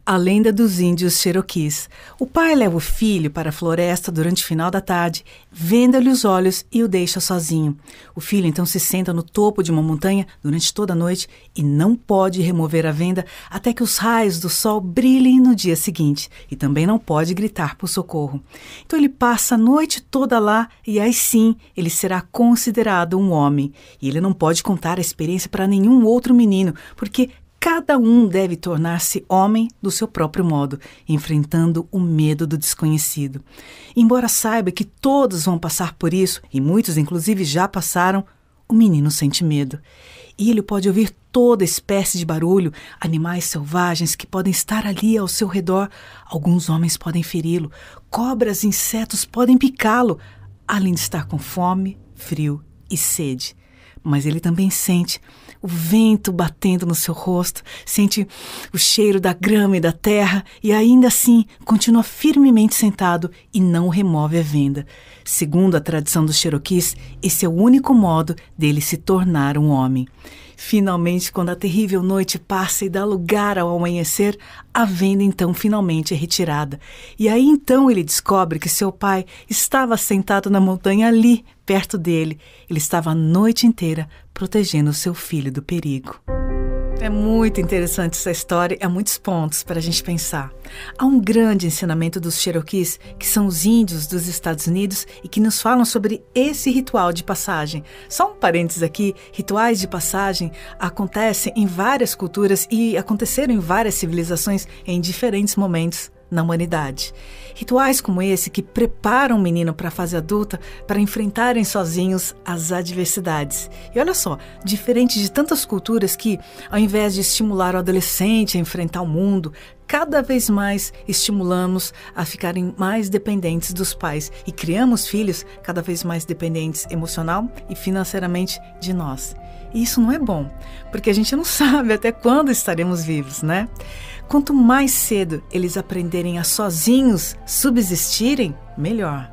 A lenda dos índios Cherokees. O pai leva o filho para a floresta durante o final da tarde, venda-lhe os olhos e o deixa sozinho. O filho então se senta no topo de uma montanha durante toda a noite e não pode remover a venda até que os raios do sol brilhem no dia seguinte, e também não pode gritar por socorro. Então ele passa a noite toda lá e aí sim ele será considerado um homem. E ele não pode contar a experiência para nenhum outro menino, porque cada um deve tornar-se homem do seu próprio modo, enfrentando o medo do desconhecido. Embora saiba que todos vão passar por isso, e muitos inclusive já passaram, o menino sente medo. E ele pode ouvir toda espécie de barulho, animais selvagens que podem estar ali ao seu redor. Alguns homens podem feri-lo, cobras e insetos podem picá-lo, além de estar com fome, frio e sede. Mas ele também sente o vento batendo no seu rosto, sente o cheiro da grama e da terra e ainda assim continua firmemente sentado e não remove a venda. Segundo a tradição dos Cherokees, esse é o único modo dele se tornar um homem. Finalmente, quando a terrível noite passa e dá lugar ao amanhecer, a venda então finalmente é retirada. E aí então ele descobre que seu pai estava sentado na montanha ali, perto dele. Ele estava a noite inteira protegendo seu filho do perigo. É muito interessante essa história, há muitos pontos para a gente pensar. Há um grande ensinamento dos Cherokees, que são os índios dos Estados Unidos e que nos falam sobre esse ritual de passagem. Só um parênteses aqui, rituais de passagem acontecem em várias culturas e aconteceram em várias civilizações em diferentes momentos na humanidade. Rituais como esse que preparam o menino para a fase adulta para enfrentarem sozinhos as adversidades. E olha só, diferente de tantas culturas que, ao invés de estimular o adolescente a enfrentar o mundo, cada vez mais estimulamos a ficarem mais dependentes dos pais e criamos filhos cada vez mais dependentes emocional e financeiramente de nós. E isso não é bom, porque a gente não sabe até quando estaremos vivos, né? Quanto mais cedo eles aprenderem a sozinhos subsistirem, melhor.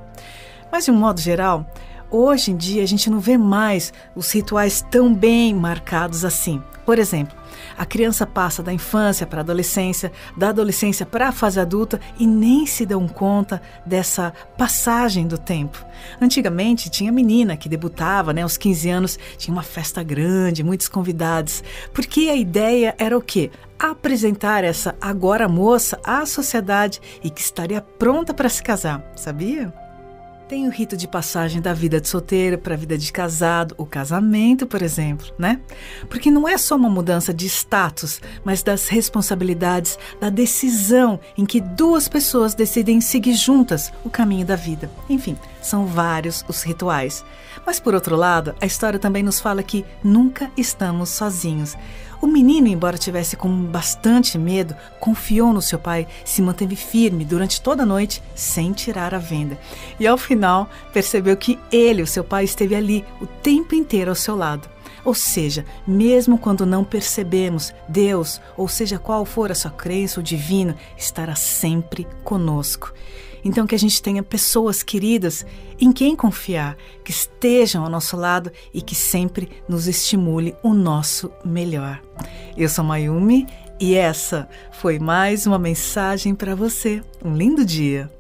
Mas, de um modo geral, hoje em dia a gente não vê mais os rituais tão bem marcados assim. Por exemplo, a criança passa da infância para a adolescência, da adolescência para a fase adulta e nem se dão conta dessa passagem do tempo. Antigamente tinha menina que debutava, aos 15 anos, tinha uma festa grande, muitos convidados, porque a ideia era o quê? Apresentar essa agora moça à sociedade e que estaria pronta para se casar, sabia? Tem o rito de passagem da vida de solteiro para a vida de casado, o casamento, por exemplo, né? Porque não é só uma mudança de status, mas das responsabilidades, da decisão em que duas pessoas decidem seguir juntas o caminho da vida. Enfim, são vários os rituais. Mas, por outro lado, a história também nos fala que nunca estamos sozinhos. O menino, embora tivesse com bastante medo, confiou no seu pai, se manteve firme durante toda a noite, sem tirar a venda. E ao final, percebeu que ele, o seu pai, esteve ali o tempo inteiro ao seu lado. Ou seja, mesmo quando não percebemos, Deus, ou seja qual for a sua crença, o divino, estará sempre conosco. Então que a gente tenha pessoas queridas em quem confiar, que estejam ao nosso lado e que sempre nos estimule o nosso melhor. Eu sou Mayumi e essa foi mais uma mensagem para você. Um lindo dia!